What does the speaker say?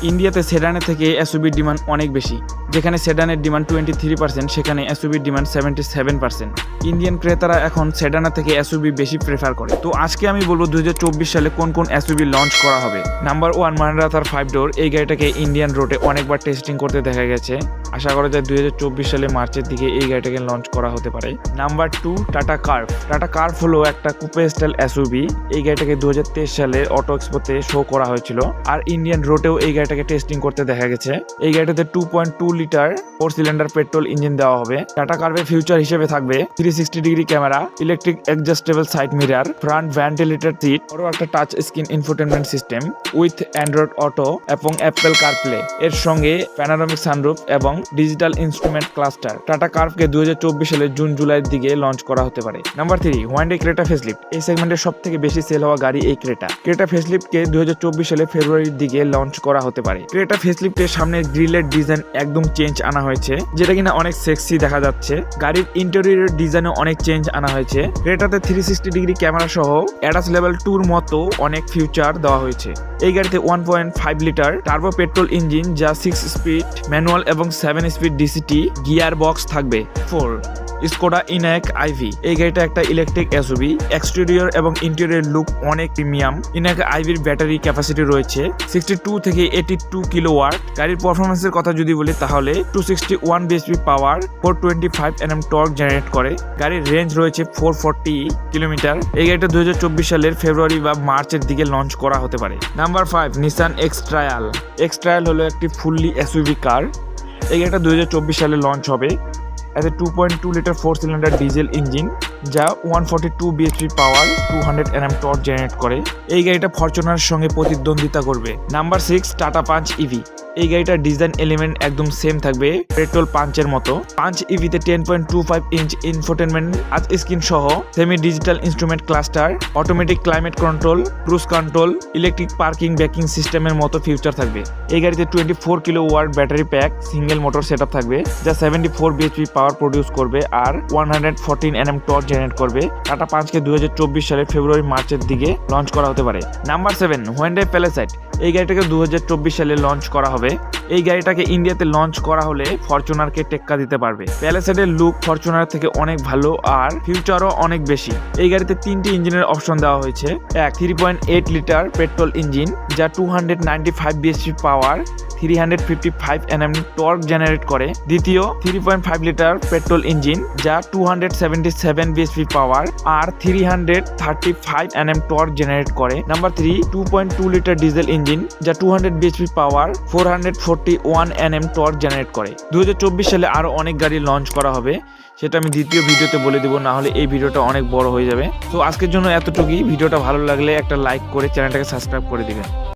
ইন্ডিয়াতে সেডানের থেকে এসইউভির ডিমান্ড অনেক বেশি। যেখানে সেডানের ডিমান্ড 23%, সেখানে এসইউভির ডিমান্ড 77%। ইন্ডিয়ান ক্রেতারা এখন সেডানের থেকে এসইউভি বেশি প্রেফার করে। তো আজকে আমি বলবো 2024 সালে কোন কোন এসইউভি লঞ্চ করা হবে। নাম্বার 1 মাহিন্দ্রা থার 5 ডোর। এই গাড়িটাকে ইন্ডিয়ান রোডে অনেকবার টেস্টিং করতে দেখা গেছে। আশা করা যায় 2024 সালে মার্চের দিকে এই গাড়িটাকে লঞ্চ করা হতে পারে। Number 2 tata curve. Tata curve হলো একটা কুপে স্টাইল এসইউভি। এই গাড়িটাকে 2023 সালে অটো এক্সপোতে শো করা হয়েছিল, আর ইন্ডিয়ান রোডেও এই গাড়িটাকে টেস্টিং করতে দেখা গেছে। এই গাড়িটাতে 2.2 লিটার 4 সিলিন্ডার পেট্রোল ইঞ্জিন দেওয়া হবে। টাটা কার্ভের ফিউচার হিসেবে থাকবে 360 degree camera, electric adjustable side mirror, front ventilated seat, আরও একটা touch screen infotainment system with Android Auto এবং অ্যাপল কারপ্লে। এর সঙ্গে প্যানোরামিক সানরুফ এবং ডিজিটাল ইনস্ট্রুমেন্ট ক্লাস্টার। টাটা কার্ভকে 2024 সালের জুন জুলাইয়ের দিকে লঞ্চ করা হতে পারে। Number 3 Hyundai Creta facelift. এই সেগমেন্টের সব থেকে বেশি সেল হওয়া গাড়ি এই ক্রেটা ফেসলিফটকে 2024 সালে ফেব্রুয়ারির দিকে লঞ্চ করা হতে পারে। ক্রেটা ফেসলিফটের সামনে গ্রিলের ডিজাইন একদম চেঞ্জ আনা হয়েছে, যেটা কিনা অনেক সেক্সি দেখা যাচ্ছে। গাড়ির ইন্টেরিয়রের ডিজাইনে অনেক চেঞ্জ আনা হয়েছে। ক্রেটাতে 360 ডিগ্রি ক্যামেরা সহ অ্যাডাস লেভেল 2 মতো অনেক ফিউচার দেওয়া হয়েছে। এই গাড়িতে 1.5 লিটার টার্বো পেট্রোল ইঞ্জিন, যা 6 স্পিড ম্যানুয়াল এবং 7 স্পিড ডিসিটি গিয়ার বক্স থাকবে। 4 স্কোডা ইনাক আইভি। এই গাড়িটা একটা ইলেকট্রিক এসইউভি। এক্সটেরিয়র এবং ইন্টেরিয়র লুক অনেক প্রিমিয়াম। ইনাক আইভির ব্যাটারি ক্যাপাসিটি রয়েছে 62 থেকে 82 কিলোওয়াট। গাড়ির পারফরমেন্সের কথা যদি বলি তাহলে 261 বিএসপি পাওয়ার, 425 Nm টর্ক জেনারেট করে। গাড়ির রেঞ্জ রয়েছে 440 কিলোমিটার। এই গাড়িটা 2024 সালের ফেব্রুয়ারি বা মার্চের দিকে লঞ্চ করা হতে পারে। Number 5 Nissan x-trial. এক্স-ট্রায়াল হলো একটি ফুললি এসইউভি কার। এই গাড়িটা 2024 সালে লঞ্চ হবে। এতে 2.2 লিটার 4 সিলিন্ডার ডিজেল ইঞ্জিন, যা 142 BHP power, 200 Nm torque generate করে। এই গাড়িটা ফরচুনারের সঙ্গে প্রতিদ্বন্দ্বিতা করবে। Number 6 Tata Punch EV. এই গাড়িটার ডিজাইন এলিমেন্ট একদম সেম থাকবে পেট্রোল পাঞ্চের মতো। পাঞ্চ ইভিতে 10.25 ইঞ্চ ইনফোটেনমেন্ট টাচ স্ক্রিন সহ semi digital instrument cluster, automatic climate control, cruise control, electric parking braking সিস্টেমের মতো ফিউচার থাকবে। এই গাড়িতে 24 kilowatt battery pack single motor setup থাকবে, যা 74 বিএইচপি পাওয়ার প্রডিউস করবে আর 114 Nm টর্ক জেনারেট করবে। টাটা পাঞ্চকে 2024 সালের ফেব্রুয়ারি মার্চের দিকে লঞ্চ করা হতে পারে। নাম্বার 7 হুয়ান্ডাই প্যালেসাইড। এই গাড়িটাকে 2024 সালে লঞ্চ করা হবে। এই গাড়িটাকে ইন্ডিয়াতে লঞ্চ করা হলে ফরচুনারকে টেক্কা দিতে পারবে। প্যালেসাইডের লুক ফরচুনার থেকে অনেক ভালো আর ফিউচারও অনেক বেশি। এই গাড়িতে 3টি ইঞ্জিনের অপশন দেওয়া হয়েছে। 3.8 লিটার পেট্রোল ইঞ্জিন, যা 295 বিএসপি পাওয়ার, 355 Nm টর্ক জেনারেট করে। দ্বিতীয় 3.5 লিটার পেট্রোল ইঞ্জিন, যা 277 বিএসপি পাওয়ার আর 335 Nm টর্ক জেনারেট করে। নাম্বার 3 2.2 লিটার ডিজেল ইঞ্জিন, যা 200 বিএসপি পাওয়ার, 441 Nm টর্ক জেনারেট করে। 2024 সালে আরো অনেক গাড়ি লঞ্চ করা হবে, সেটা আমি দ্বিতীয় ভিডিওতে বলে দেবো, না হলে এই ভিডিওটা অনেক বড় হয়ে যাবে। তো আজকের জন্য এতটুকুই। ভিডিওটা ভালো লাগলে একটা লাইক করে চ্যানেলটাকে সাবস্ক্রাইব করে দিবেন।